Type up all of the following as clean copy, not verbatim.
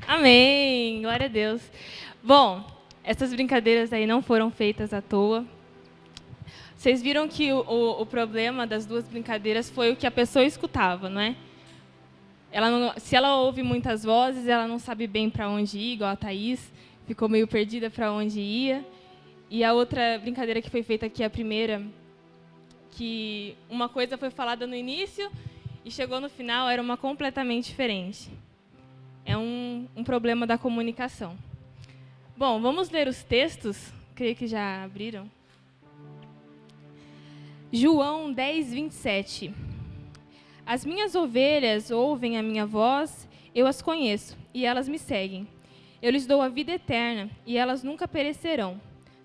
Amém! Glória a Deus. Bom, essas brincadeiras aí não foram feitas à toa. Vocês viram que o problema das duas brincadeiras foi o que a pessoa escutava, não é? Se ela ouve muitas vozes, ela não sabe bem para onde ir, igual a Thaís, ficou meio perdida para onde ia. E a outra brincadeira que foi feita aqui, a primeira, que uma coisa foi falada no início e chegou no final, era uma completamente diferente. É um problema da comunicação. Bom, vamos ler os textos, creio que já abriram. João 10, 27. As minhas ovelhas ouvem a minha voz, eu as conheço, e elas me seguem. Eu lhes dou a vida eterna, e elas nunca perecerão.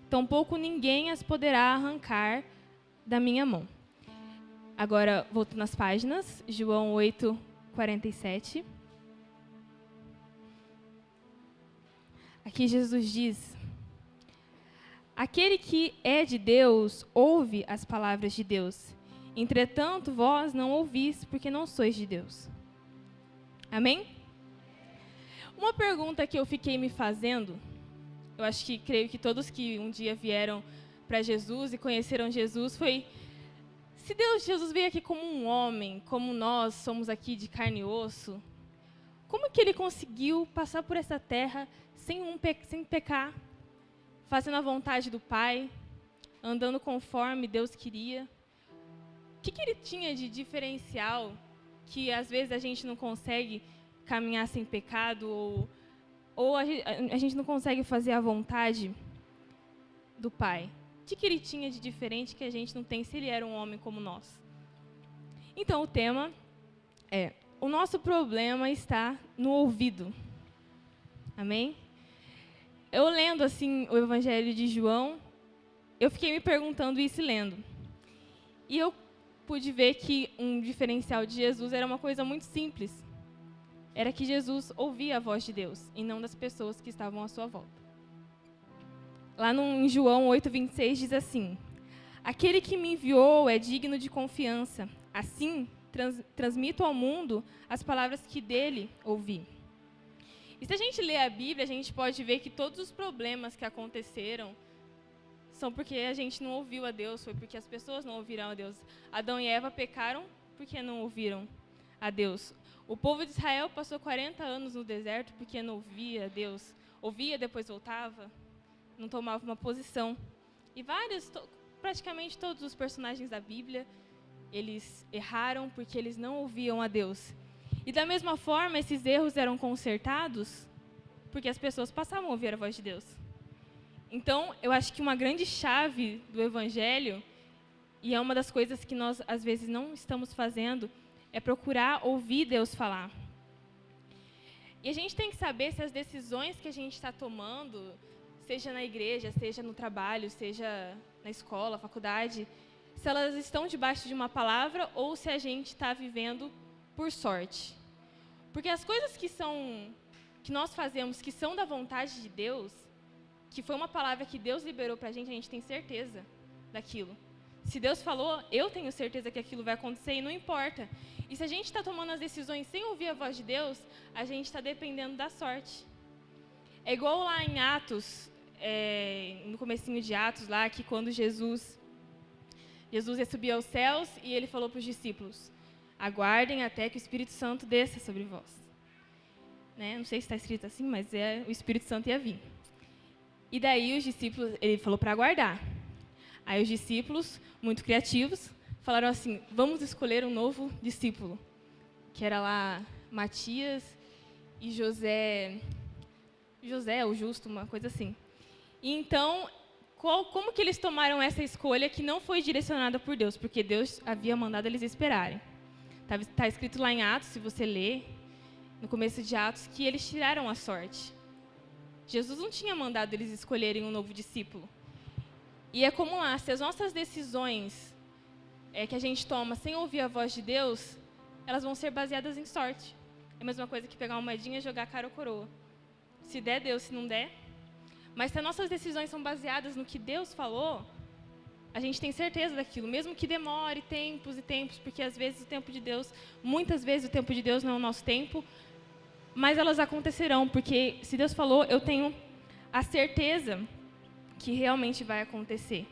Tampouco ninguém as poderá arrancar da minha mão. Agora, voltando às páginas, João 8, 47. Aqui Jesus diz: aquele que é de Deus ouve as palavras de Deus. Entretanto, vós não ouvis, porque não sois de Deus. Amém? Uma pergunta que eu fiquei me fazendo, creio que todos que um dia vieram para Jesus e conheceram Jesus, foi: se Jesus veio aqui como um homem, como nós somos aqui de carne e osso, como que ele conseguiu passar por essa terra sem pecar, fazendo a vontade do Pai, andando conforme Deus queria? O que ele tinha de diferencial que às vezes a gente não consegue caminhar sem pecado ou a gente não consegue fazer a vontade do Pai? O que ele tinha de diferente que a gente não tem se ele era um homem como nós? Então, o tema é: o nosso problema está no ouvido. Amém? Eu lendo assim o Evangelho de João, eu fiquei me perguntando isso lendo. E eu pude ver que um diferencial de Jesus era uma coisa muito simples. Era que Jesus ouvia a voz de Deus e não das pessoas que estavam à sua volta. Lá em João 8, 26 diz assim: aquele que me enviou é digno de confiança. Assim, transmito ao mundo as palavras que dele ouvi. E se a gente ler a Bíblia, a gente pode ver que todos os problemas que aconteceram são porque a gente não ouviu a Deus, foi porque as pessoas não ouviram a Deus. Adão e Eva pecaram porque não ouviram a Deus. O povo de Israel passou 40 anos no deserto porque não ouvia a Deus. Ouvia, depois voltava, não tomava uma posição. E praticamente todos os personagens da Bíblia, eles erraram porque eles não ouviam a Deus. E da mesma forma, esses erros eram consertados porque as pessoas passavam a ouvir a voz de Deus. Então, eu acho que uma grande chave do Evangelho, e é uma das coisas que nós, às vezes, não estamos fazendo, é procurar ouvir Deus falar. E a gente tem que saber se as decisões que a gente está tomando, seja na igreja, seja no trabalho, seja na escola, faculdade, se elas estão debaixo de uma palavra ou se a gente está vivendo por sorte. Porque as coisas que nós fazemos, que são da vontade de Deus, que foi uma palavra que Deus liberou para a gente tem certeza daquilo. Se Deus falou, eu tenho certeza que aquilo vai acontecer e não importa. E se a gente está tomando as decisões sem ouvir a voz de Deus, a gente está dependendo da sorte. É igual lá em Atos, no comecinho de Atos, lá que quando Jesus ia subir aos céus e ele falou para os discípulos: aguardem até que o Espírito Santo desça sobre vós. Né? Não sei se está escrito assim, mas o Espírito Santo ia vir. E daí os discípulos, ele falou para aguardar. Aí os discípulos, muito criativos, falaram assim: vamos escolher um novo discípulo, que era lá Matias e José, o Justo, uma coisa assim. E então, como que eles tomaram essa escolha que não foi direcionada por Deus? Porque Deus havia mandado eles esperarem. Está escrito lá em Atos, se você ler, no começo de Atos, que eles tiraram a sorte. Jesus não tinha mandado eles escolherem um novo discípulo. E é como lá, se as nossas decisões que a gente toma sem ouvir a voz de Deus, elas vão ser baseadas em sorte. É a mesma coisa que pegar uma moedinha e jogar cara ou coroa. Se der, Deus, se não der. Mas se as nossas decisões são baseadas no que Deus falou, a gente tem certeza daquilo, mesmo que demore tempos e tempos, porque às vezes muitas vezes o tempo de Deus não é o nosso tempo, mas elas acontecerão, porque se Deus falou, eu tenho a certeza que realmente vai acontecer.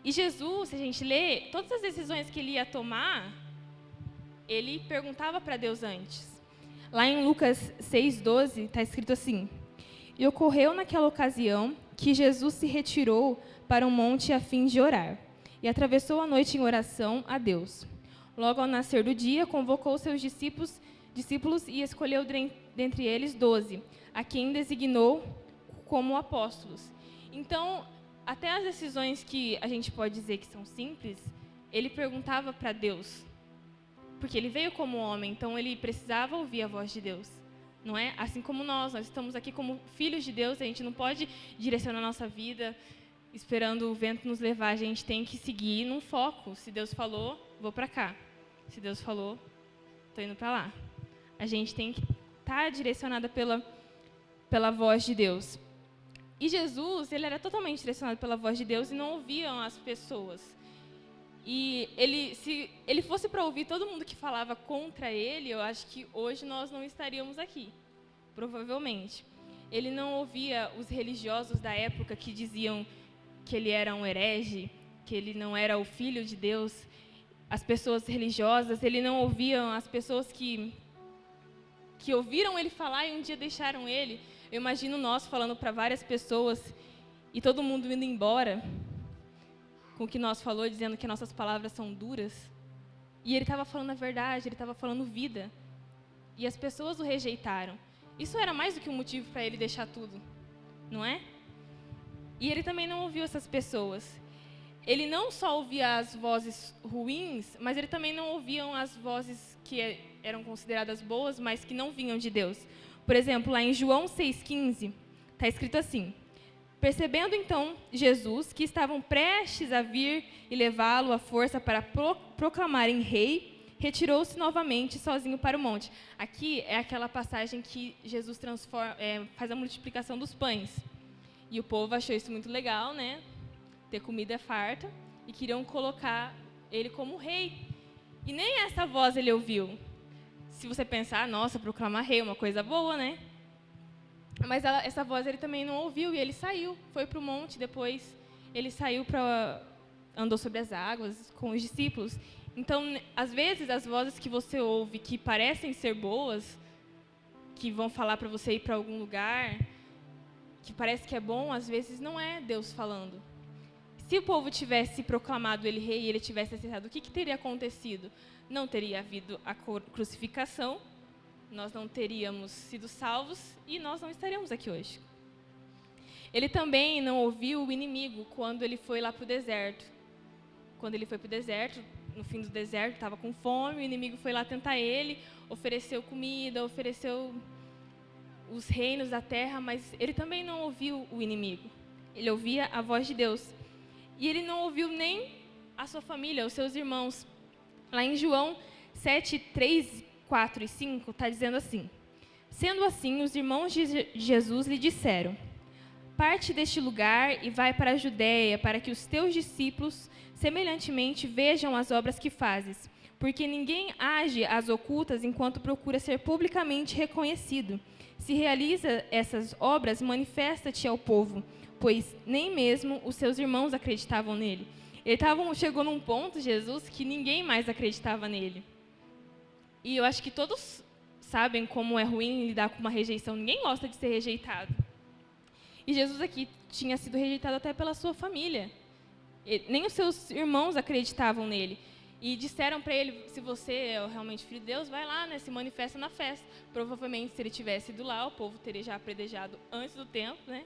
E Jesus, se a gente lê, todas as decisões que ele ia tomar, ele perguntava para Deus antes. Lá em Lucas 6,12, está escrito assim: E ocorreu naquela ocasião que Jesus se retirou para um monte a fim de orar, e atravessou a noite em oração a Deus. Logo ao nascer do dia, convocou seus discípulos e escolheu dentre eles 12, a quem designou como apóstolos. Então, até as decisões que a gente pode dizer que são simples, ele perguntava para Deus, porque ele veio como homem, então ele precisava ouvir a voz de Deus, não é? Assim como nós estamos aqui como filhos de Deus, a gente não pode direcionar a nossa vida esperando o vento nos levar, a gente tem que seguir num foco. Se Deus falou, vou para cá. Se Deus falou, estou indo para lá. A gente tem que estar direcionada pela voz de Deus. E Jesus, ele era totalmente direcionado pela voz de Deus e não ouviam as pessoas. E se ele fosse para ouvir todo mundo que falava contra ele, eu acho que hoje nós não estaríamos aqui, provavelmente. Ele não ouvia os religiosos da época que diziam que ele era um herege, que ele não era o filho de Deus. As pessoas religiosas, ele não ouvia as pessoas que ouviram ele falar e um dia deixaram ele. Eu imagino nós falando para várias pessoas e todo mundo indo embora com o que nós falou, dizendo que nossas palavras são duras. E ele estava falando a verdade, ele estava falando vida. E as pessoas o rejeitaram. Isso era mais do que um motivo para ele deixar tudo, não é? E ele também não ouviu essas pessoas. Ele não só ouvia as vozes ruins, mas ele também não ouvia as vozes que eram consideradas boas, mas que não vinham de Deus. Por exemplo, lá em João 6,15, está escrito assim: Percebendo então Jesus que estavam prestes a vir e levá-lo à força para proclamarem rei, retirou-se novamente sozinho para o monte. Aqui é aquela passagem que Jesus faz a multiplicação dos pães. E o povo achou isso muito legal, né? Ter comida farta, e queriam colocar ele como rei. E nem essa voz ele ouviu. Se você pensar, nossa, proclamar rei é uma coisa boa, né? Mas essa voz ele também não ouviu, e ele saiu, foi para o monte, depois ele saiu andou sobre as águas com os discípulos. Então, às vezes, as vozes que você ouve, que parecem ser boas, que vão falar para você ir para algum lugar, que parece que é bom, às vezes não é Deus falando. Se o povo tivesse proclamado ele rei e ele tivesse aceitado, o que teria acontecido? Não teria havido a crucificação, nós não teríamos sido salvos e nós não estaríamos aqui hoje. Ele também não ouviu o inimigo quando ele foi lá para o deserto. Quando ele foi para o deserto, no fim do deserto, estava com fome, o inimigo foi lá tentar ele, ofereceu comida, ofereceu os reinos da terra, mas ele também não ouviu o inimigo. Ele ouvia a voz de Deus. E ele não ouviu nem a sua família, os seus irmãos. Lá em João 7, 3, 4 e 5, está dizendo assim: Sendo assim, os irmãos de Jesus lhe disseram: Parte deste lugar e vai para a Judéia, para que os teus discípulos, semelhantemente, vejam as obras que fazes. Porque ninguém age às ocultas enquanto procura ser publicamente reconhecido. Se realiza essas obras, manifesta-te ao povo, pois nem mesmo os seus irmãos acreditavam nele. Chegou num ponto, Jesus, que ninguém mais acreditava nele. E eu acho que todos sabem como é ruim lidar com uma rejeição. Ninguém gosta de ser rejeitado. E Jesus aqui tinha sido rejeitado até pela sua família. Nem os seus irmãos acreditavam nele. E disseram para ele: se você é realmente filho de Deus, vai lá, né, se manifesta na festa. Provavelmente, se ele tivesse ido lá, o povo teria já apredejado antes do tempo, né?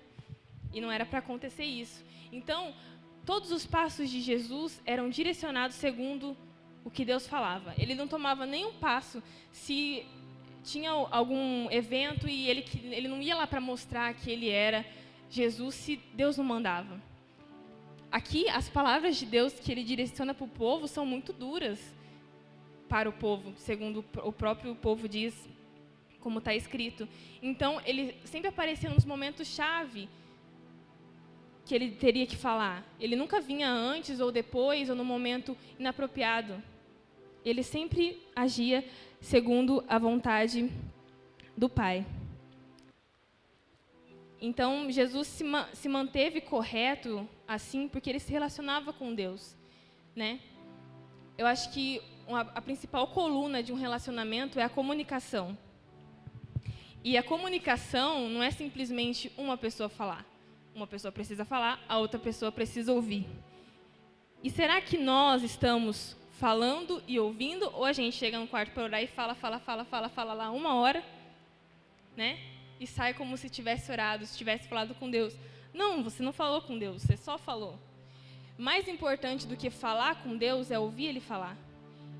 E não era para acontecer isso. Então, todos os passos de Jesus eram direcionados segundo o que Deus falava. Ele não tomava nenhum passo se tinha algum evento e ele não ia lá para mostrar que ele era Jesus se Deus não mandava. Aqui, as palavras de Deus que ele direciona para o povo são muito duras para o povo, segundo o próprio povo diz, como está escrito. Então, ele sempre aparecia nos momentos-chave que ele teria que falar. Ele nunca vinha antes ou depois, ou no momento inapropriado. Ele sempre agia segundo a vontade do Pai. Então, Jesus se manteve correto assim porque ele se relacionava com Deus, né? Eu acho que a principal coluna de um relacionamento é a comunicação. E a comunicação não é simplesmente uma pessoa falar. Uma pessoa precisa falar, a outra pessoa precisa ouvir. E será que nós estamos falando e ouvindo, ou a gente chega no quarto para orar e fala lá 1 hora, né? E sai como se tivesse orado, se tivesse falado com Deus. Não, você não falou com Deus, você só falou. Mais importante do que falar com Deus é ouvir Ele falar.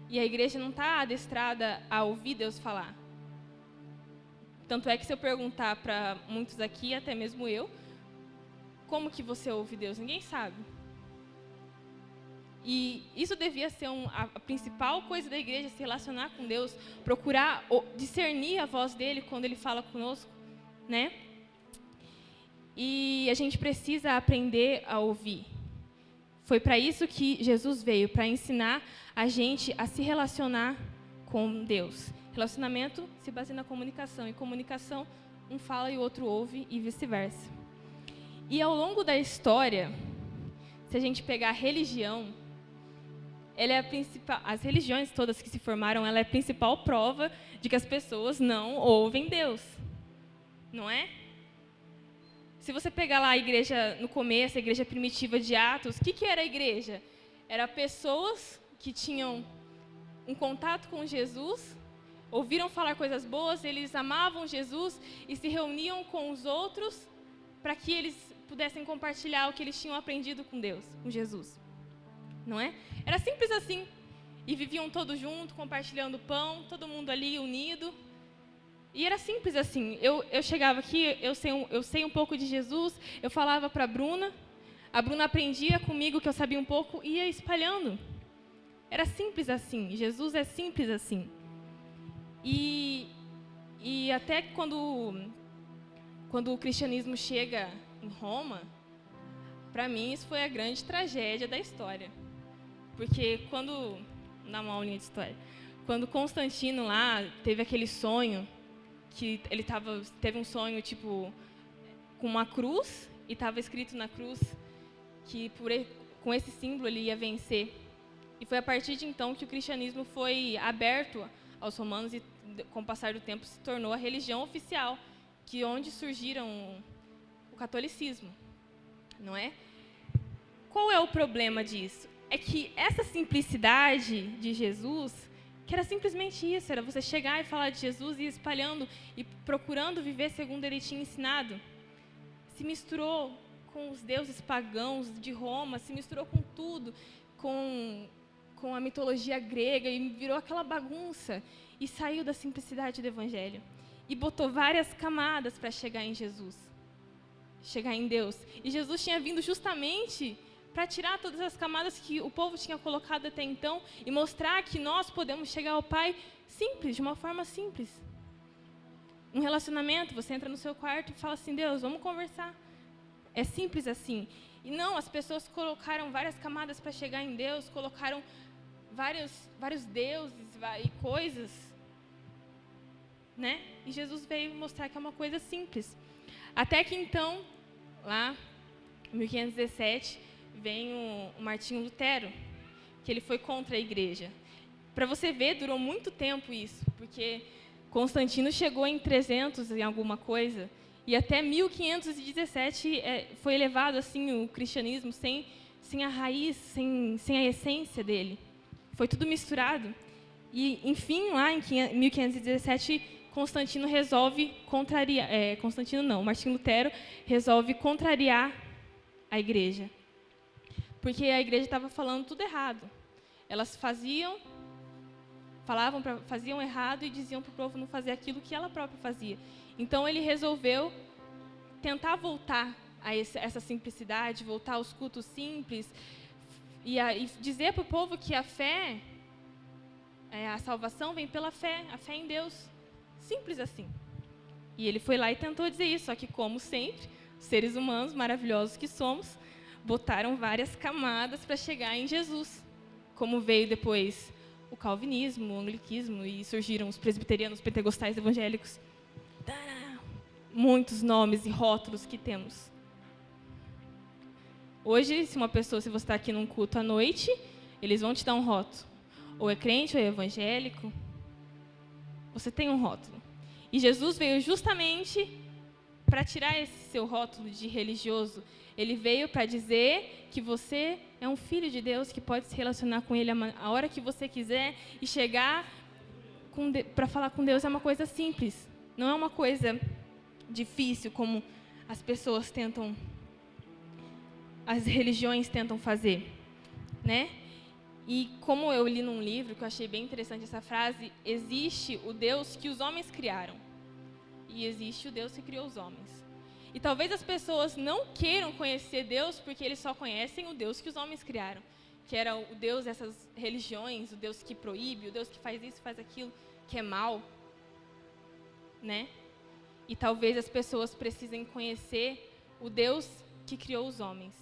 E a igreja não está adestrada a ouvir Deus falar. Tanto é que se eu perguntar para muitos aqui, até mesmo eu, como que você ouve Deus? Ninguém sabe. E isso devia ser a principal coisa da igreja, se relacionar com Deus, procurar discernir a voz dEle quando Ele fala conosco, né? E a gente precisa aprender a ouvir. Foi para isso que Jesus veio, para ensinar a gente a se relacionar com Deus. Relacionamento se baseia na comunicação, e comunicação, um fala e o outro ouve, e vice-versa. E ao longo da história, se a gente pegar a religião, ela é a principal, as religiões todas que se formaram, ela é a principal prova de que as pessoas não ouvem Deus. Não é? Se você pegar lá a igreja no começo, a igreja primitiva de Atos, o que era a igreja? Era pessoas que tinham um contato com Jesus, ouviram falar coisas boas, eles amavam Jesus e se reuniam com os outros para que eles pudessem compartilhar o que eles tinham aprendido com Deus, com Jesus. Não é? Era simples assim. E viviam todos juntos, compartilhando pão, todo mundo ali unido. E era simples assim. Eu chegava aqui, eu sei um pouco de Jesus, eu falava para a Bruna aprendia comigo que eu sabia um pouco e ia espalhando. Era simples assim. Jesus é simples assim. E até quando o cristianismo chega em Roma, para mim isso foi a grande tragédia da história. Porque quando, dá uma aulinha de história, quando Constantino lá teve aquele sonho, que ele teve um sonho tipo com uma cruz, e estava escrito na cruz que com esse símbolo ele ia vencer. E foi a partir de então que o cristianismo foi aberto aos romanos e, com o passar do tempo, se tornou a religião oficial, que onde surgiram o catolicismo, não é? Qual é o problema disso? É que essa simplicidade de Jesus, que era simplesmente isso, era você chegar e falar de Jesus e ir espalhando e procurando viver segundo ele tinha ensinado, se misturou com os deuses pagãos de Roma, se misturou com tudo, com a mitologia grega e virou aquela bagunça e saiu da simplicidade do Evangelho e botou várias camadas para chegar em Jesus, chegar em Deus. E Jesus tinha vindo justamente para tirar todas as camadas que o povo tinha colocado até então e mostrar que nós podemos chegar ao Pai simples, de uma forma simples. Um relacionamento, você entra no seu quarto e fala assim, Deus, vamos conversar. É simples assim. E não, as pessoas colocaram várias camadas para chegar em Deus, colocaram vários deuses e coisas, né? E Jesus veio mostrar que é uma coisa simples. Até que então, lá, em 1517, vem o Martinho Lutero, que ele foi contra a igreja. Para você ver, durou muito tempo isso, porque Constantino chegou em 300 e alguma coisa, e até 1517 foi elevado assim, o cristianismo sem a raiz, sem a essência dele. Foi tudo misturado. E, enfim, lá em 1517, Constantino resolve contrariar... Martinho Lutero resolve contrariar a igreja. Porque a igreja estava falando tudo errado. Elas faziam errado e diziam para o povo não fazer aquilo que ela própria fazia. Então, ele resolveu tentar voltar a essa simplicidade, voltar aos cultos simples, e dizer para o povo que a fé, a salvação vem pela fé, a fé em Deus. Simples assim. E ele foi lá e tentou dizer isso, só que, como sempre, seres humanos maravilhosos que somos, botaram várias camadas para chegar em Jesus. Como veio depois o calvinismo, o anglicismo, e surgiram os presbiterianos, pentecostais, evangélicos. muitos nomes e rótulos que temos. Hoje, se você está aqui num culto à noite, eles vão te dar um rótulo. Ou é crente, ou é evangélico. Você tem um rótulo. E Jesus veio justamente para tirar esse seu rótulo de religioso. Ele veio para dizer que você é um filho de Deus, que pode se relacionar com Ele a hora que você quiser e chegar para falar com Deus é uma coisa simples. Não é uma coisa difícil como as pessoas tentam, as religiões tentam fazer, né? E como eu li num livro, que eu achei bem interessante essa frase, existe o Deus que os homens criaram. E existe o Deus que criou os homens. E talvez as pessoas não queiram conhecer Deus porque eles só conhecem o Deus que os homens criaram. Que era o Deus dessas religiões, o Deus que proíbe, o Deus que faz isso, faz aquilo, que é mal. Né? E talvez as pessoas precisem conhecer o Deus que criou os homens.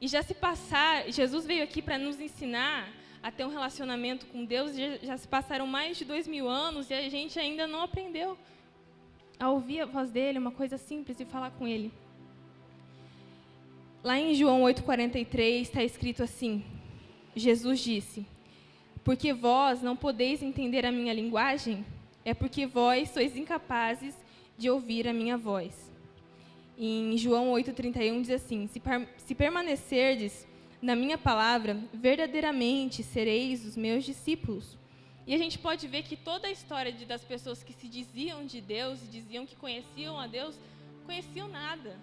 E Jesus veio aqui para nos ensinar a ter um relacionamento com Deus, já se passaram mais de 2000 anos e a gente ainda não aprendeu a ouvir a voz dele, uma coisa simples, e falar com ele. Lá em João 8,43 está escrito assim, Jesus disse, porque vós não podeis entender a minha linguagem, é porque vós sois incapazes de ouvir a minha voz. Em João 8,31 diz assim, se permanecerdes na minha palavra, verdadeiramente sereis os meus discípulos. E a gente pode ver que toda a história das pessoas que se diziam de Deus e diziam que conheciam a Deus, conheciam nada.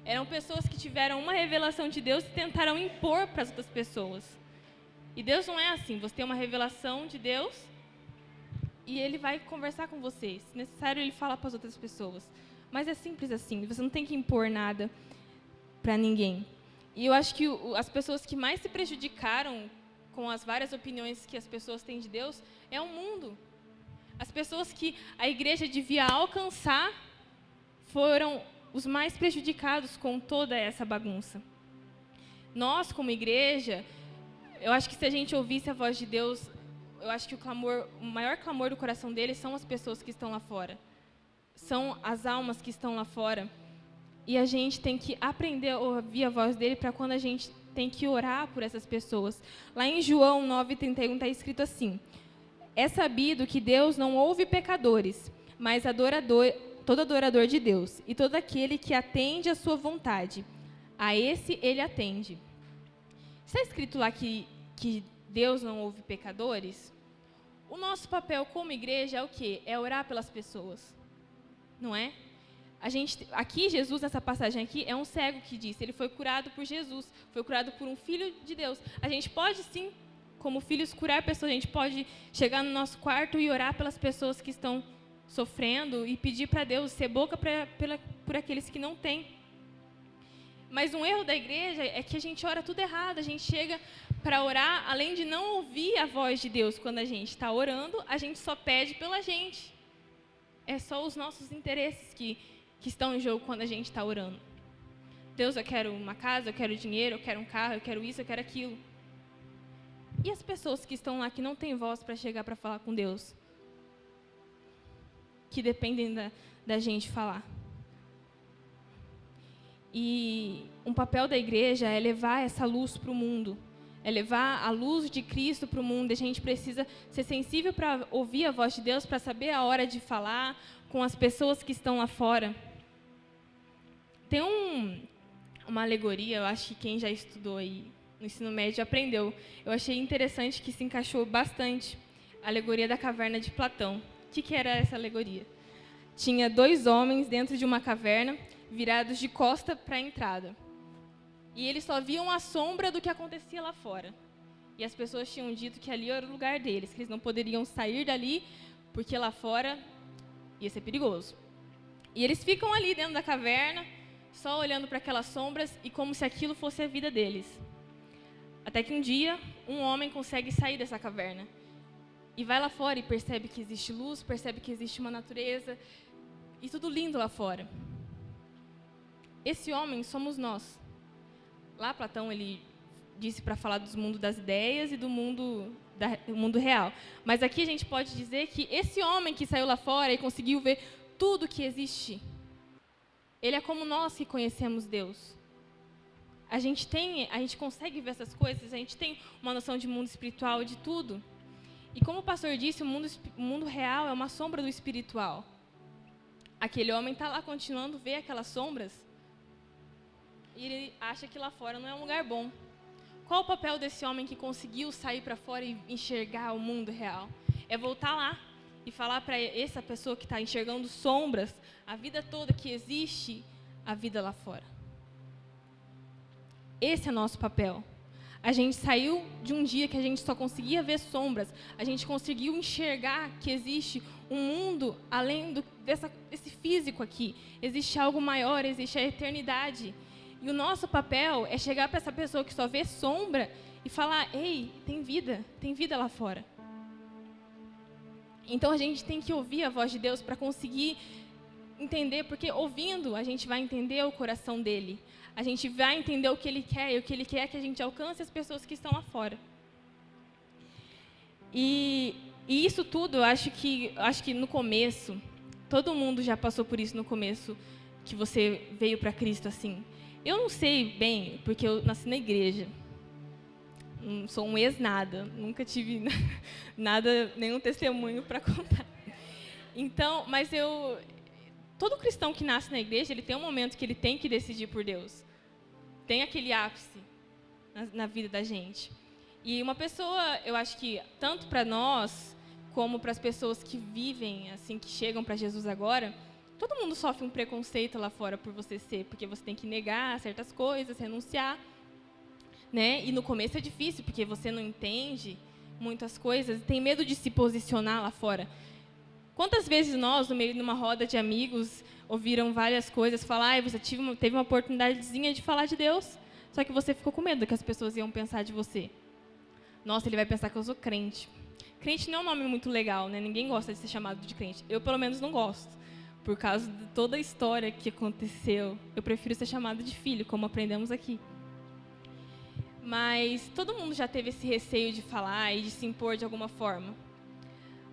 Eram pessoas que tiveram uma revelação de Deus e tentaram impor para as outras pessoas. E Deus não é assim, você tem uma revelação de Deus e Ele vai conversar com você. Se necessário, Ele fala para as outras pessoas. Mas é simples assim, você não tem que impor nada para ninguém. E eu acho que as pessoas que mais se prejudicaram com as várias opiniões que as pessoas têm de Deus é o mundo. As pessoas que a igreja devia alcançar foram os mais prejudicados com toda essa bagunça. Nós, como igreja, eu acho que se a gente ouvisse a voz de Deus, eu acho que o maior clamor do coração dele são as pessoas que estão lá fora. São as almas que estão lá fora. E a gente tem que aprender a ouvir a voz dele para quando a gente tem que orar por essas pessoas. Lá em João 9,31 está escrito assim, é sabido que Deus não ouve pecadores, mas todo adorador de Deus, e todo aquele que atende à sua vontade, a esse ele atende. Está escrito lá que Deus não ouve pecadores? O nosso papel como igreja é o quê? É orar pelas pessoas. Não é? Aqui, Jesus, nessa passagem aqui, é um cego que disse, ele foi curado por Jesus, foi curado por um filho de Deus. A gente pode, sim, como filhos, curar pessoas, a gente pode chegar no nosso quarto e orar pelas pessoas que estão sofrendo e pedir para Deus, ser boca por aqueles que não têm. Mas um erro da igreja é que a gente ora tudo errado, a gente chega para orar, além de não ouvir a voz de Deus quando a gente está orando, a gente só pede pela gente. É só os nossos interesses que estão em jogo quando a gente está orando. Deus, eu quero uma casa, eu quero dinheiro, eu quero um carro, eu quero isso, eu quero aquilo. E as pessoas que estão lá, que não têm voz para chegar para falar com Deus? Que dependem da gente falar. E um papel da igreja é levar essa luz para o mundo. É levar a luz de Cristo para o mundo. A gente precisa ser sensível para ouvir a voz de Deus, para saber a hora de falar com as pessoas que estão lá fora. Tem uma alegoria, eu acho que quem já estudou aí no ensino médio aprendeu. Eu achei interessante que se encaixou bastante. A alegoria da caverna de Platão. O que era essa alegoria? Tinha 2 homens dentro de uma caverna, virados de costa para a entrada. E eles só viam a sombra do que acontecia lá fora. E as pessoas tinham dito que ali era o lugar deles, que eles não poderiam sair dali, porque lá fora ia ser perigoso. E eles ficam ali dentro da caverna, só olhando para aquelas sombras e como se aquilo fosse a vida deles. Até que um dia, um homem consegue sair dessa caverna. E vai lá fora e percebe que existe luz, percebe que existe uma natureza, e tudo lindo lá fora. Esse homem somos nós. Lá Platão ele disse para falar do mundo das ideias e do mundo real. Mas aqui a gente pode dizer que esse homem que saiu lá fora e conseguiu ver tudo que existe Ele é como nós que conhecemos Deus. A gente consegue ver essas coisas, a gente tem uma noção de mundo espiritual, de tudo. E como o pastor disse, o mundo real é uma sombra do espiritual. Aquele homem está lá continuando a ver aquelas sombras e ele acha que lá fora não é um lugar bom. Qual o papel desse homem que conseguiu sair para fora e enxergar o mundo real? É voltar lá e falar para essa pessoa que está enxergando sombras, a vida toda que existe, a vida lá fora. Esse é nosso papel. A gente saiu de um dia que a gente só conseguia ver sombras. A gente conseguiu enxergar que existe um mundo além desse físico aqui. Existe algo maior, existe a eternidade. E o nosso papel é chegar para essa pessoa que só vê sombra e falar: ei, tem vida lá fora. Então a gente tem que ouvir a voz de Deus para conseguir entender, porque ouvindo a gente vai entender o coração dele. A gente vai entender o que ele quer, e o que ele quer é que a gente alcance as pessoas que estão lá fora. E isso tudo, eu acho que no começo, todo mundo já passou por isso no começo, que você veio para Cristo assim. Eu não sei bem, porque eu nasci na igreja. Não sou um ex-nada, nunca tive nada, nenhum testemunho para contar. Então, todo cristão que nasce na igreja, ele tem um momento que ele tem que decidir por Deus. Tem aquele ápice na vida da gente. E uma pessoa, eu acho que tanto para nós, como para as pessoas que vivem, assim, que chegam para Jesus agora, todo mundo sofre um preconceito lá fora por você ser, porque você tem que negar certas coisas, renunciar, né? E no começo é difícil, porque você não entende muitas coisas, tem medo de se posicionar lá fora. Quantas vezes nós, no meio de uma roda de amigos, ouviram várias coisas, falar: você teve uma oportunidadezinha de falar de Deus, só que você ficou com medo do que as pessoas iam pensar de você. Nossa, ele vai pensar que eu sou crente. Crente não é um nome muito legal, né? Ninguém gosta de ser chamado de crente. Eu, pelo menos, não gosto. Por causa de toda a história que aconteceu, eu prefiro ser chamado de filho, como aprendemos aqui. Mas todo mundo já teve esse receio de falar e de se impor de alguma forma.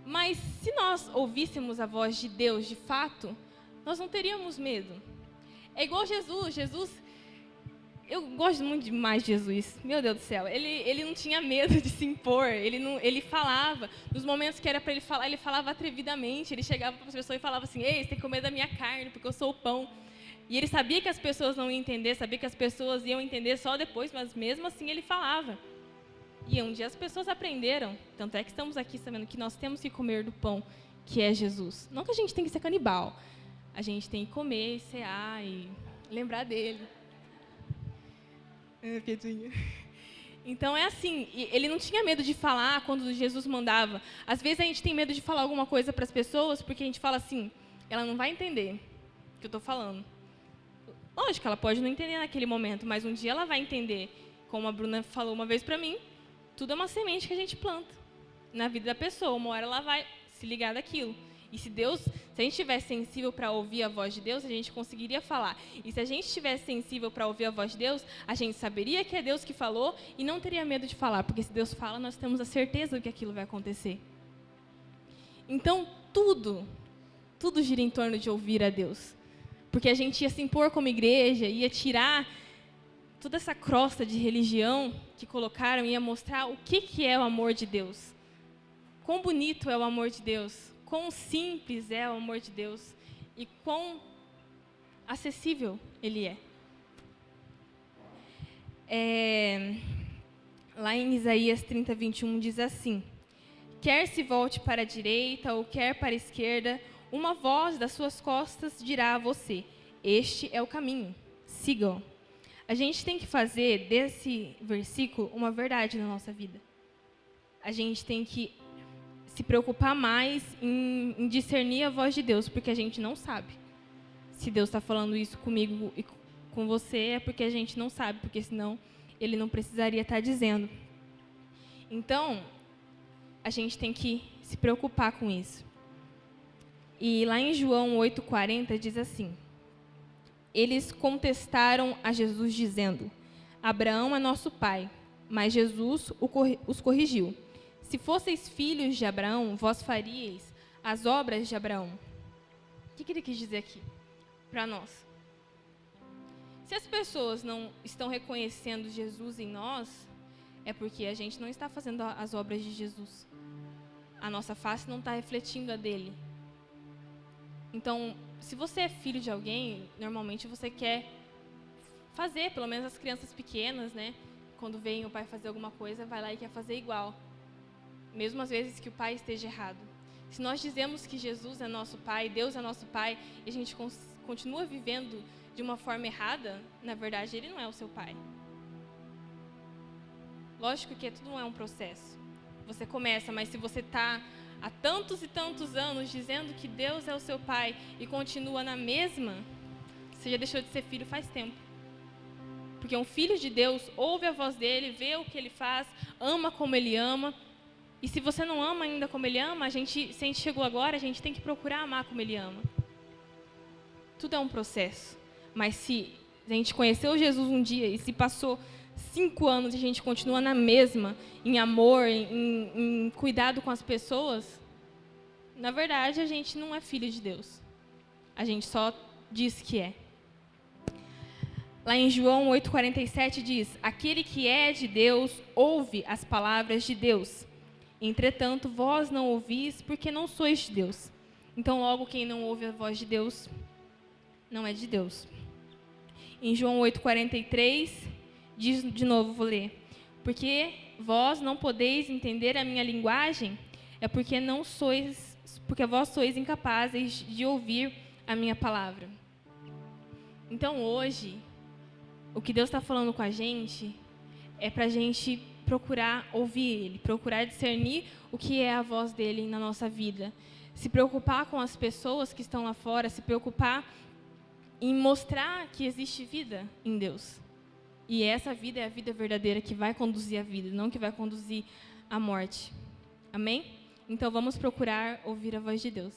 Mas se nós ouvíssemos a voz de Deus de fato, nós não teríamos medo. É igual Jesus. Eu gosto muito demais de Jesus. Meu Deus do céu. Ele não tinha medo de se impor. Ele falava. Nos momentos que era para ele falar, ele falava atrevidamente. Ele chegava para as pessoas e falava assim: ei, você tem que comer da minha carne, porque eu sou o pão. E ele sabia que as pessoas não iam entender, sabia que as pessoas iam entender só depois, mas mesmo assim ele falava. E um dia as pessoas aprenderam, tanto é que estamos aqui sabendo que nós temos que comer do pão, que é Jesus. Não que a gente tem que ser canibal, a gente tem que comer, cear e lembrar dele. Piadinha. Então é assim, ele não tinha medo de falar quando Jesus mandava. Às vezes a gente tem medo de falar alguma coisa para as pessoas, porque a gente fala assim: ela não vai entender o que eu estou falando. Lógico, ela pode não entender naquele momento, mas um dia ela vai entender. Como a Bruna falou uma vez para mim, tudo é uma semente que a gente planta na vida da pessoa. Uma hora ela vai se ligar daquilo. E se a gente estivesse sensível para ouvir a voz de Deus, a gente conseguiria falar. E se a gente estivesse sensível para ouvir a voz de Deus, a gente saberia que é Deus que falou e não teria medo de falar. Porque se Deus fala, nós temos a certeza de que aquilo vai acontecer. Então, tudo gira em torno de ouvir a Deus. Porque a gente ia se impor como igreja, ia tirar toda essa crosta de religião que colocaram, ia mostrar o que é o amor de Deus. Quão bonito é o amor de Deus, quão simples é o amor de Deus e quão acessível ele é. Lá em Isaías 30, 21, diz assim: quer se volte para a direita ou quer para a esquerda, uma voz das suas costas dirá a você: este é o caminho, sigam. A gente tem que fazer desse versículo uma verdade na nossa vida. A gente tem que se preocupar mais em discernir a voz de Deus, porque a gente não sabe. Se Deus está falando isso comigo e com você, é porque a gente não sabe, porque senão Ele não precisaria estar dizendo. Então, a gente tem que se preocupar com isso. E lá em João 8,40 diz assim: eles contestaram a Jesus dizendo: Abraão é nosso pai. Mas Jesus os corrigiu: se fosseis filhos de Abraão, vós faríeis as obras de Abraão. O que ele quis dizer aqui para nós? Se as pessoas não estão reconhecendo Jesus em nós, é porque a gente não está fazendo as obras de Jesus. A nossa face não está refletindo a dele. Então, se você é filho de alguém, normalmente você quer fazer, pelo menos as crianças pequenas, né? Quando veem o pai fazer alguma coisa, vai lá e quer fazer igual. Mesmo às vezes que o pai esteja errado. Se nós dizemos que Jesus é nosso pai, Deus é nosso pai, e a gente continua vivendo de uma forma errada, na verdade, ele não é o seu pai. Lógico que tudo não é um processo. Você começa, mas se você está há tantos e tantos anos dizendo que Deus é o seu pai e continua na mesma, você já deixou de ser filho faz tempo. Porque um filho de Deus ouve a voz dele, vê o que ele faz, ama como ele ama. E se você não ama ainda como ele ama, se a gente chegou agora, a gente tem que procurar amar como ele ama. Tudo é um processo. Mas se a gente conheceu Jesus um dia e se passou 5 anos e a gente continua na mesma, em amor, em cuidado com as pessoas, na verdade, a gente não é filho de Deus. A gente só diz que é. Lá em João 8,47 diz: aquele que é de Deus ouve as palavras de Deus. Entretanto, vós não ouvis, porque não sois de Deus. Então, logo, quem não ouve a voz de Deus, não é de Deus. Em João 8,43, diz de novo, vou ler. Porque vós não podeis entender a minha linguagem, é porque vós sois incapazes de ouvir a minha palavra. Então, hoje, o que Deus está falando com a gente é para a gente procurar ouvir Ele, procurar discernir o que é a voz dEle na nossa vida. Se preocupar com as pessoas que estão lá fora, se preocupar em mostrar que existe vida em Deus. E essa vida é a vida verdadeira que vai conduzir a vida, não que vai conduzir à morte. Amém? Então vamos procurar ouvir a voz de Deus.